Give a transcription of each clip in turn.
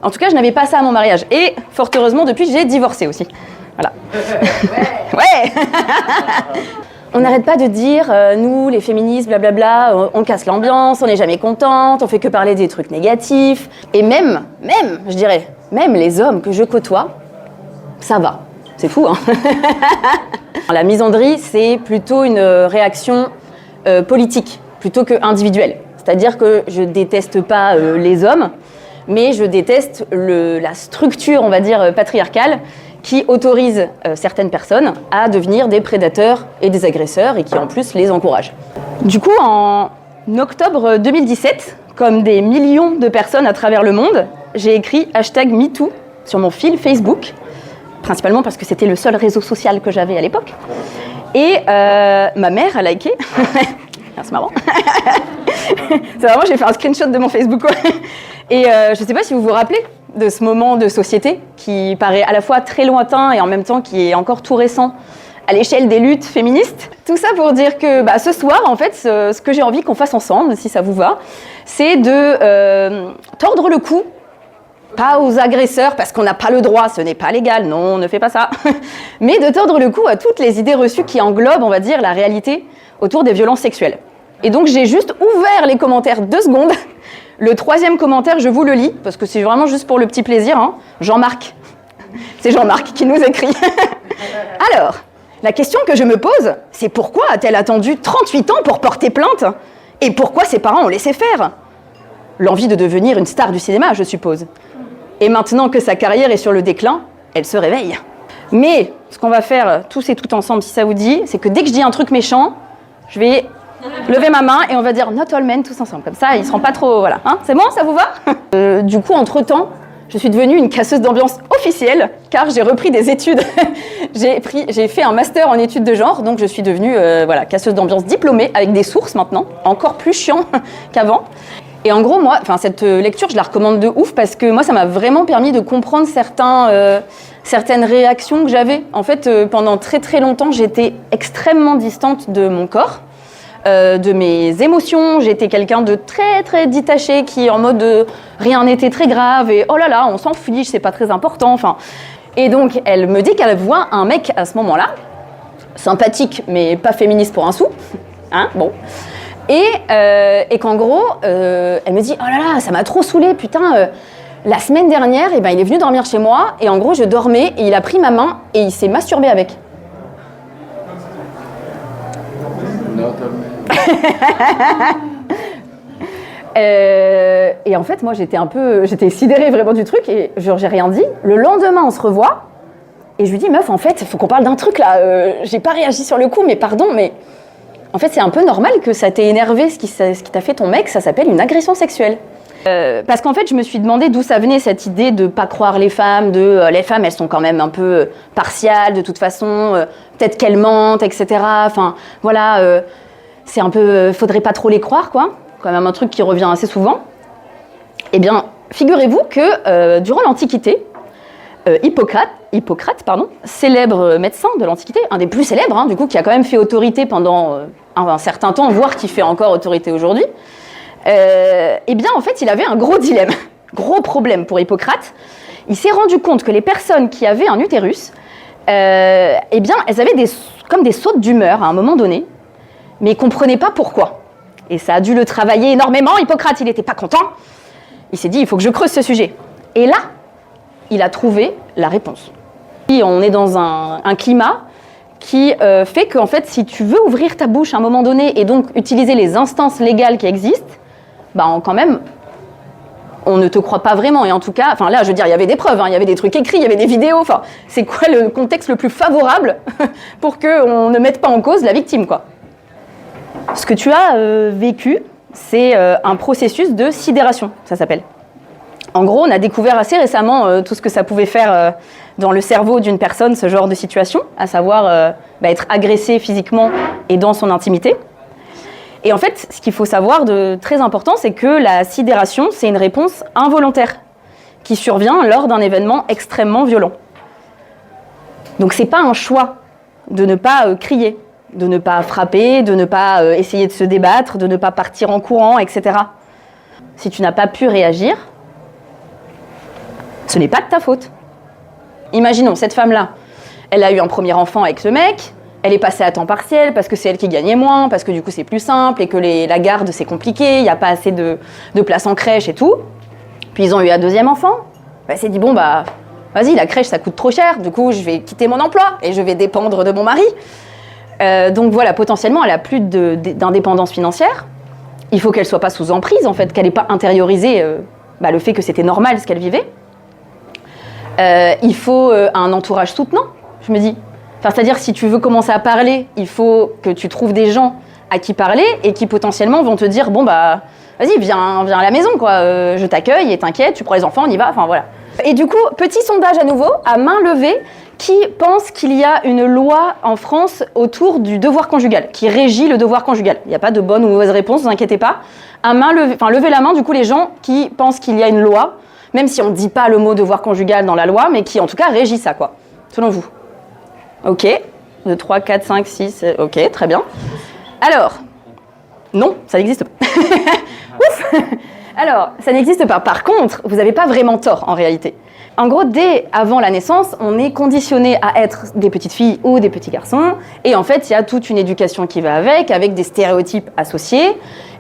En tout cas, je n'avais pas ça à mon mariage. Et fort heureusement, depuis, j'ai divorcé aussi. Voilà. Ouais. On n'arrête pas de dire, nous, les féministes, blablabla, on casse l'ambiance, on n'est jamais contente, on fait que parler des trucs négatifs. Et même, je dirais, même les hommes que je côtoie, ça va. C'est fou, hein. La misandrie, c'est plutôt une réaction politique, plutôt que individuelle. C'est-à-dire que je déteste pas les hommes, mais je déteste la structure, on va dire, patriarcale qui autorise certaines personnes à devenir des prédateurs et des agresseurs et qui en plus les encourage. Du coup, en octobre 2017, comme des millions de personnes à travers le monde, j'ai écrit #MeToo sur mon fil Facebook, principalement parce que c'était le seul réseau social que j'avais à l'époque. Et ma mère a liké. C'est marrant. C'est vraiment, j'ai fait un screenshot de mon Facebook. Et je ne sais pas si vous vous rappelez de ce moment de société qui paraît à la fois très lointain et en même temps qui est encore tout récent à l'échelle des luttes féministes. Tout ça pour dire que ce soir, en fait, ce que j'ai envie qu'on fasse ensemble, si ça vous va, c'est de tordre le cou, pas aux agresseurs, parce qu'on n'a pas le droit, ce n'est pas légal, non, on ne fait pas ça, mais de tordre le cou à toutes les idées reçues qui englobent, on va dire, la réalité autour des violences sexuelles. Et donc j'ai juste ouvert les commentaires 2 secondes. Le 3e commentaire, je vous le lis, parce que c'est vraiment juste pour le petit plaisir, hein. Jean-Marc. C'est Jean-Marc qui nous écrit. Alors, la question que je me pose, c'est pourquoi a-t-elle attendu 38 ans pour porter plainte? Et pourquoi ses parents ont laissé faire? L'envie de devenir une star du cinéma, je suppose. Et maintenant que sa carrière est sur le déclin, elle se réveille. Mais ce qu'on va faire tous et toutes ensemble, si ça vous dit, c'est que dès que je dis un truc méchant, je vais lever ma main et on va dire not all men tous ensemble. Comme ça, ils ne seront pas trop... Voilà. Hein, c'est bon, ça vous va? Du coup, entre-temps, je suis devenue une casseuse d'ambiance officielle car j'ai repris des études. J'ai fait un master en études de genre, donc je suis devenue casseuse d'ambiance diplômée avec des sources maintenant, encore plus chiant qu'avant. Et en gros, moi, cette lecture, je la recommande de ouf parce que moi, ça m'a vraiment permis de comprendre certaines réactions que j'avais. En fait, pendant très très longtemps, j'étais extrêmement distante de mon corps, de mes émotions. J'étais quelqu'un de très très détaché qui, en mode rien n'était très grave et oh là là, on s'en fiche, c'est pas très important. Et donc, elle me dit qu'elle voit un mec à ce moment-là, sympathique mais pas féministe pour un sou, hein, bon. Et qu'en gros, elle me dit « Oh là là, ça m'a trop saoulée, putain, la semaine dernière, il est venu dormir chez moi, et en gros, je dormais, et il a pris ma main, et il s'est masturbé avec. » Et en fait, moi, j'étais sidérée vraiment du truc, et genre, j'ai rien dit. Le lendemain, on se revoit, et je lui dis « Meuf, en fait, il faut qu'on parle d'un truc, là. J'ai pas réagi sur le coup, mais pardon, mais... » En fait, c'est un peu normal que ça t'ait énervé, ce qui t'a fait ton mec, ça s'appelle une agression sexuelle. Parce qu'en fait, je me suis demandé d'où ça venait cette idée de pas croire les femmes, les femmes, elles sont quand même un peu partiales de toute façon, peut-être qu'elles mentent, etc. Enfin, voilà, c'est un peu, faudrait pas trop les croire, quoi. Quand même un truc qui revient assez souvent. Eh bien, figurez-vous que durant l'Antiquité, Hippocrate, célèbre médecin de l'Antiquité, un des plus célèbres, hein, du coup, qui a quand même fait autorité pendant un certain temps, voire qui fait encore autorité aujourd'hui, eh bien, en fait, il avait un gros dilemme, gros problème pour Hippocrate. Il s'est rendu compte que les personnes qui avaient un utérus, eh bien, elles avaient comme des sautes d'humeur à un moment donné, mais il ne comprenait pas pourquoi. Et ça a dû le travailler énormément. Hippocrate, il n'était pas content. Il s'est dit, il faut que je creuse ce sujet. Et là, il a trouvé la réponse. On est dans un climat qui fait qu'en fait, si tu veux ouvrir ta bouche à un moment donné et donc utiliser les instances légales qui existent, quand même, on ne te croit pas vraiment. Et en tout cas, là, je veux dire, il y avait des preuves, hein, il y avait des trucs écrits, il y avait des vidéos. C'est quoi le contexte le plus favorable pour qu'on ne mette pas en cause la victime, quoi. Ce que tu as vécu, c'est un processus de sidération, ça s'appelle. En gros, on a découvert assez récemment tout ce que ça pouvait faire dans le cerveau d'une personne, ce genre de situation, à savoir être agressé physiquement et dans son intimité. Et en fait, ce qu'il faut savoir de très important, c'est que la sidération, c'est une réponse involontaire qui survient lors d'un événement extrêmement violent. Donc c'est pas un choix de ne pas crier, de ne pas frapper, de ne pas essayer de se débattre, de ne pas partir en courant, etc. Si tu n'as pas pu réagir, Ce n'est pas de ta faute. Imaginons, cette femme-là, elle a eu un premier enfant avec ce mec, elle est passée à temps partiel parce que c'est elle qui gagnait moins, parce que du coup c'est plus simple et que la garde c'est compliqué, il n'y a pas assez de place en crèche et tout. Puis ils ont eu un deuxième enfant. Elle s'est dit, bon bah, vas-y, la crèche ça coûte trop cher, du coup je vais quitter mon emploi et je vais dépendre de mon mari. Donc voilà, potentiellement elle a plus d'indépendance financière. Il faut qu'elle soit pas sous emprise en fait, qu'elle n'ait pas intériorisé le fait que c'était normal ce qu'elle vivait. Il faut un entourage soutenant, je me dis. Enfin, c'est-à-dire, si tu veux commencer à parler, il faut que tu trouves des gens à qui parler et qui potentiellement vont te dire, bon bah, vas-y, viens à la maison, quoi. Je t'accueille et t'inquiète, tu prends les enfants, on y va, enfin voilà. Et du coup, petit sondage à nouveau, à main levée, qui pense qu'il y a une loi en France autour du devoir conjugal, qui régit le devoir conjugal. Il n'y a pas de bonne ou mauvaise réponse, ne vous inquiétez pas. À main levée, enfin, levez la main, du coup, les gens qui pensent qu'il y a une loi, même si on ne dit pas le mot devoir conjugal dans la loi, mais qui en tout cas régit ça, quoi, selon vous. Ok, 2, 3, 4, 5, 6, ok, très bien. Alors, non, ça n'existe pas. Ouf. Alors, ça n'existe pas. Par contre, vous n'avez pas vraiment tort en réalité. En gros, dès avant la naissance, on est conditionné à être des petites filles ou des petits garçons. Et en fait, il y a toute une éducation qui va avec des stéréotypes associés.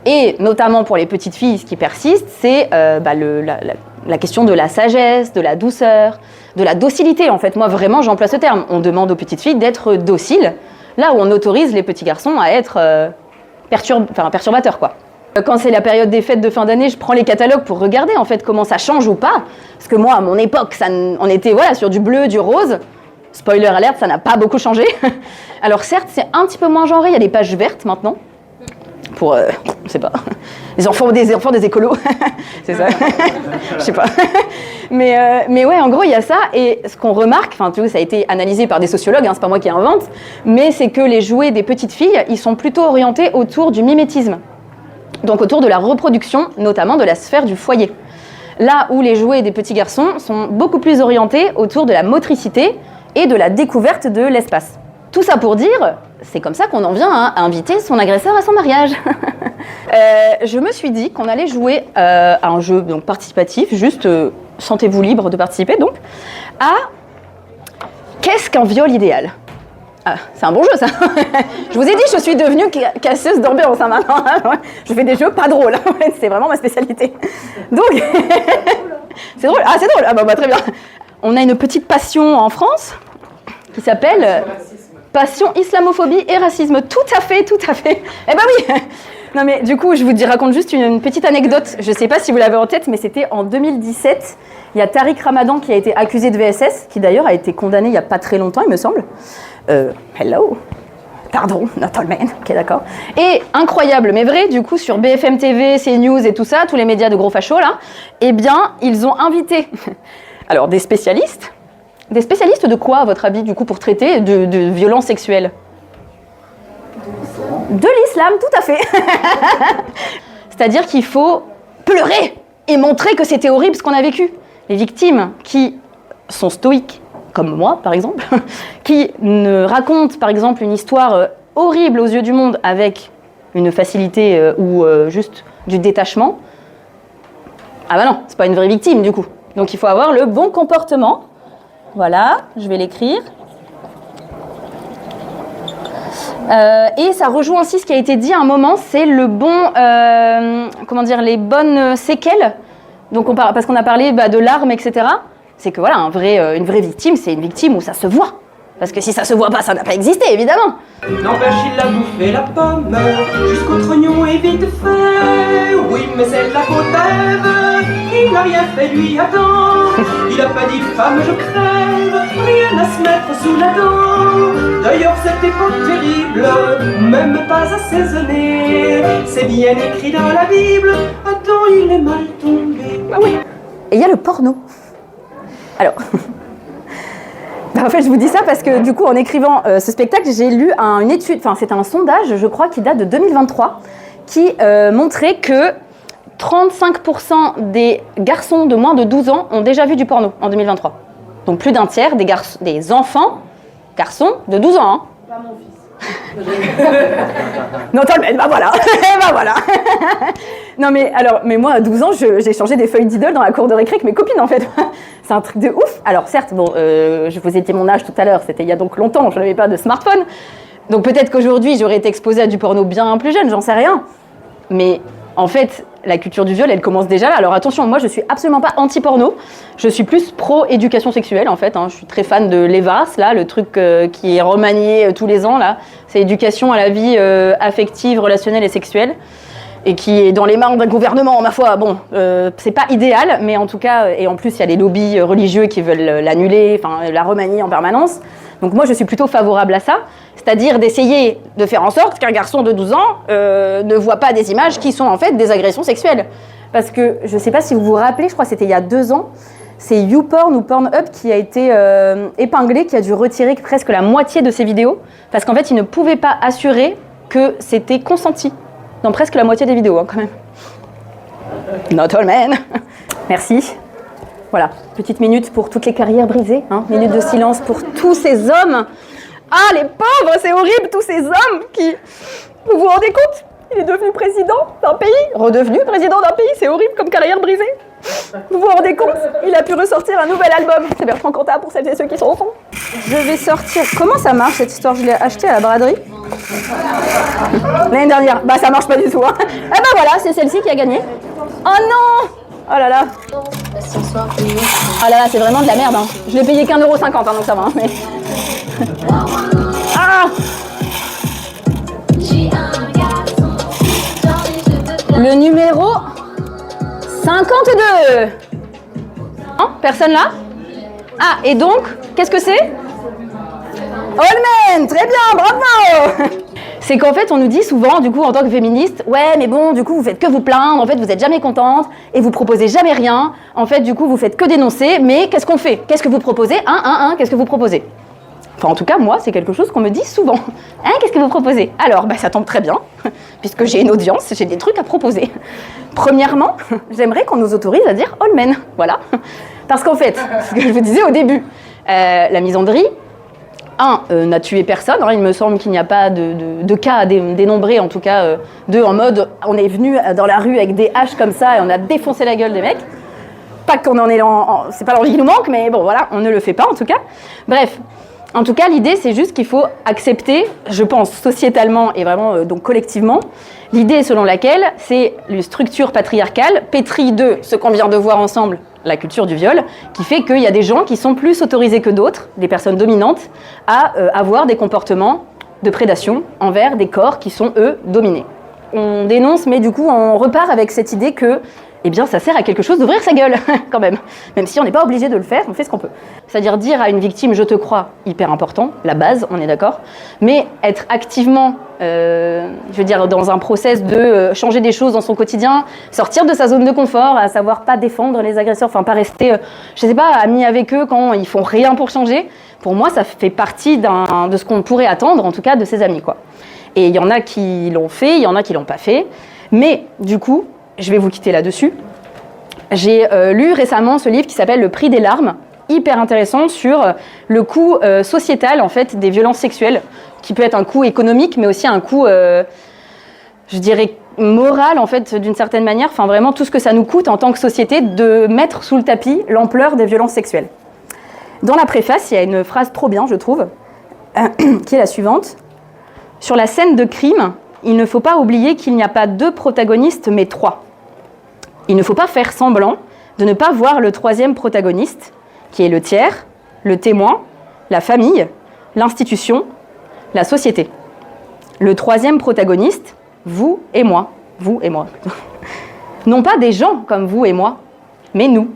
Et notamment pour les petites filles, ce qui persiste, c'est la question de la sagesse, de la douceur, de la docilité. En fait, moi, vraiment, j'emploie ce terme. On demande aux petites filles d'être dociles, là où on autorise les petits garçons à être perturbateurs, quoi. Quand c'est la période des fêtes de fin d'année, je prends les catalogues pour regarder en fait comment ça change ou pas. Parce que moi, à mon époque, on était sur du bleu, du rose. Spoiler alert, ça n'a pas beaucoup changé. Alors certes, c'est un petit peu moins genré, il y a des pages vertes maintenant. Pour, je sais pas, les enfants des écolos. C'est ça. Je sais pas. Mais ouais, en gros, il y a ça. Et ce qu'on remarque, enfin, tu vois, ça a été analysé par des sociologues, hein, c'est pas moi qui invente, mais c'est que les jouets des petites filles, ils sont plutôt orientés autour du mimétisme. Donc autour de la reproduction, notamment de la sphère du foyer. Là où les jouets des petits garçons sont beaucoup plus orientés autour de la motricité et de la découverte de l'espace. Tout ça pour dire, c'est comme ça qu'on en vient à inviter son agresseur à son mariage. Je me suis dit qu'on allait jouer à un jeu donc, participatif, juste sentez-vous libre de participer donc, à qu'est-ce qu'un viol idéal ? Ah, c'est un bon jeu, ça. Je vous ai dit, je suis devenue casseuse d'ambiance hein, maintenant. Je fais des jeux pas drôles. C'est vraiment ma spécialité. Donc, c'est drôle. Ah, c'est drôle. Ah, bah, très bien. On a une petite passion en France qui s'appelle passion, islamophobie et racisme. Tout à fait, tout à fait. Eh ben oui. Non, mais du coup, je vous raconte juste une petite anecdote. Je sais pas si vous l'avez en tête, mais c'était en 2017. Il y a Tariq Ramadan qui a été accusé de VSS, qui d'ailleurs a été condamné il y a pas très longtemps, il me semble. Hello. Pardon, not all men. Ok, d'accord. Et incroyable, mais vrai, du coup, sur BFM TV, CNews et tout ça, tous les médias de gros fachos, là, eh bien, ils ont invité, alors, des spécialistes. Des spécialistes de quoi, à votre avis, du coup, pour traiter de violences sexuelles ? De l'islam, tout à fait. C'est-à-dire qu'il faut pleurer et montrer que c'était horrible ce qu'on a vécu. Les victimes qui sont stoïques, comme moi, par exemple, qui ne racontent, par exemple, une histoire horrible aux yeux du monde avec une facilité ou juste du détachement, ah bah non, c'est pas une vraie victime, du coup. Donc il faut avoir le bon comportement. Voilà, je vais l'écrire. Et ça rejoint aussi ce qui a été dit à un moment, c'est le bon, les bonnes séquelles. Donc parce qu'on a parlé de larmes, etc. C'est que voilà, une vraie victime, c'est une victime où ça se voit. Parce que si ça se voit pas, ça n'a pas existé, évidemment. N'empêche, il a bouffé la pomme jusqu'au trognon et vite fait. Oui, mais c'est de la faute à Ève. Il n'a rien fait, lui, Adam. Il a pas dit femme, je crève. Rien à se mettre sous la dent. D'ailleurs, cette époque terrible, même pas assaisonnée. C'est bien écrit dans la Bible. Adam, il est mal tombé. Ah oui. Et il y a le porno. Alors. En fait, je vous dis ça parce que du coup, en écrivant ce spectacle, j'ai lu une étude, enfin c'est un sondage, je crois, qui date de 2023, qui montrait que 35% des garçons de moins de 12 ans ont déjà vu du porno en 2023. Donc plus d'un tiers des enfants, garçons de 12 ans. Hein. Pas mon fils. Non, Tolmen, bah voilà. Bah voilà. Non, mais moi, à 12 ans, j'ai changé des feuilles d'idole dans la cour de récré avec mes copines, en fait. C'est un truc de ouf. Alors, certes, bon, je vous ai dit mon âge tout à l'heure, c'était il y a donc longtemps, je n'avais pas de smartphone. Donc peut-être qu'aujourd'hui, j'aurais été exposée à du porno bien plus jeune, j'en sais rien. Mais en fait, la culture du viol, elle commence déjà là. Alors attention, moi, je suis absolument pas anti-porno. Je suis plus pro-éducation sexuelle, en fait. Je suis très fan de l'EVAS, là, le truc qui est remanié tous les ans, là. C'est éducation à la vie affective, relationnelle et sexuelle. Et qui est dans les mains d'un gouvernement, ma foi. Bon, c'est pas idéal, mais en tout cas, et en plus, il y a les lobbies religieux qui veulent l'annuler, enfin, la remanier en permanence. Donc moi, je suis plutôt favorable à ça. C'est-à-dire d'essayer de faire en sorte qu'un garçon de 12 ans ne voit pas des images qui sont en fait des agressions sexuelles. Parce que, je ne sais pas si vous vous rappelez, je crois que c'était il y a 2 ans, c'est YouPorn ou Pornhub qui a été épinglé, qui a dû retirer presque la moitié de ses vidéos, parce qu'en fait, il ne pouvait pas assurer que c'était consenti dans presque la moitié des vidéos, quand même. Not all men. Merci. Voilà, petite minute pour toutes les carrières brisées, minute de silence pour tous ces hommes. Ah, les pauvres, c'est horrible, tous ces hommes qui... Vous vous rendez compte? Il est devenu président d'un pays, redevenu président d'un pays, c'est horrible comme carrière brisée. Vous vous rendez compte? Il a pu ressortir un nouvel album. C'est Bertrand Cantat pour celles et ceux qui sont au fond. Je vais sortir... Comment ça marche cette histoire? Je l'ai acheté à la braderie l'année dernière. Bah ça marche pas du tout. Eh ben voilà, c'est celle-ci qui a gagné. Oh non! Oh là là. Ah là là, c'est vraiment de la merde. Je l'ai payé qu'1,50 €, donc ça va. Mais... Ah! Le numéro 52. Non, personne là? Ah, et donc, qu'est-ce que c'est? Holmen, très bien, bravo. C'est qu'en fait, on nous dit souvent, du coup, en tant que féministe, ouais, mais bon, du coup, vous faites que vous plaindre, en fait, vous êtes jamais contente, et vous proposez jamais rien, en fait, du coup, vous faites que dénoncer, mais qu'est-ce qu'on fait? Qu'est-ce que vous proposez? Qu'est-ce que vous proposez? Enfin, en tout cas, moi, c'est quelque chose qu'on me dit souvent. Qu'est-ce que vous proposez? Alors, ça tombe très bien, puisque j'ai une audience, j'ai des trucs à proposer. Premièrement, j'aimerais qu'on nous autorise à dire all men, voilà. Parce qu'en fait, ce que je vous disais au début, la misandrie, n'a tué personne, il me semble qu'il n'y a pas de cas à dénombrer, en tout cas, en mode, on est venu dans la rue avec des haches comme ça et on a défoncé la gueule des mecs. Pas qu'on en est c'est pas l'envie qui nous manque, mais bon, voilà, on ne le fait pas, en tout cas. Bref. En tout cas, l'idée, c'est juste qu'il faut accepter, je pense, sociétalement et vraiment donc collectivement, l'idée selon laquelle c'est une structure patriarcale pétrie de ce qu'on vient de voir ensemble, la culture du viol, qui fait qu'il y a des gens qui sont plus autorisés que d'autres, des personnes dominantes, à avoir des comportements de prédation envers des corps qui sont, eux, dominés. On dénonce, mais du coup, on repart avec cette idée que eh bien, ça sert à quelque chose d'ouvrir sa gueule, quand même. Même si on n'est pas obligé de le faire, on fait ce qu'on peut. C'est-à-dire dire à une victime « je te crois », hyper important, la base, on est d'accord. Mais être activement, je veux dire, dans un process de changer des choses dans son quotidien, sortir de sa zone de confort, à savoir pas défendre les agresseurs, enfin pas rester, je sais pas, amis avec eux quand ils font rien pour changer. Pour moi, ça fait partie de ce qu'on pourrait attendre, en tout cas, de ses amis, quoi. Et il y en a qui l'ont fait, il y en a qui l'ont pas fait. Mais, du coup, je vais vous quitter là-dessus. J'ai lu récemment ce livre qui s'appelle « Le prix des larmes », hyper intéressant sur le coût sociétal en fait, des violences sexuelles, qui peut être un coût économique, mais aussi un coût, je dirais, moral, en fait, d'une certaine manière. Enfin, vraiment, tout ce que ça nous coûte en tant que société de mettre sous le tapis l'ampleur des violences sexuelles. Dans la préface, il y a une phrase trop bien, je trouve, qui est la suivante. « Sur la scène de crime, il ne faut pas oublier qu'il n'y a pas 2 protagonistes, mais 3. Il ne faut pas faire semblant de ne pas voir le 3e protagoniste, qui est le tiers, le témoin, la famille, l'institution, la société. Le 3e protagoniste, vous et moi. Non pas des gens comme vous et moi, mais nous.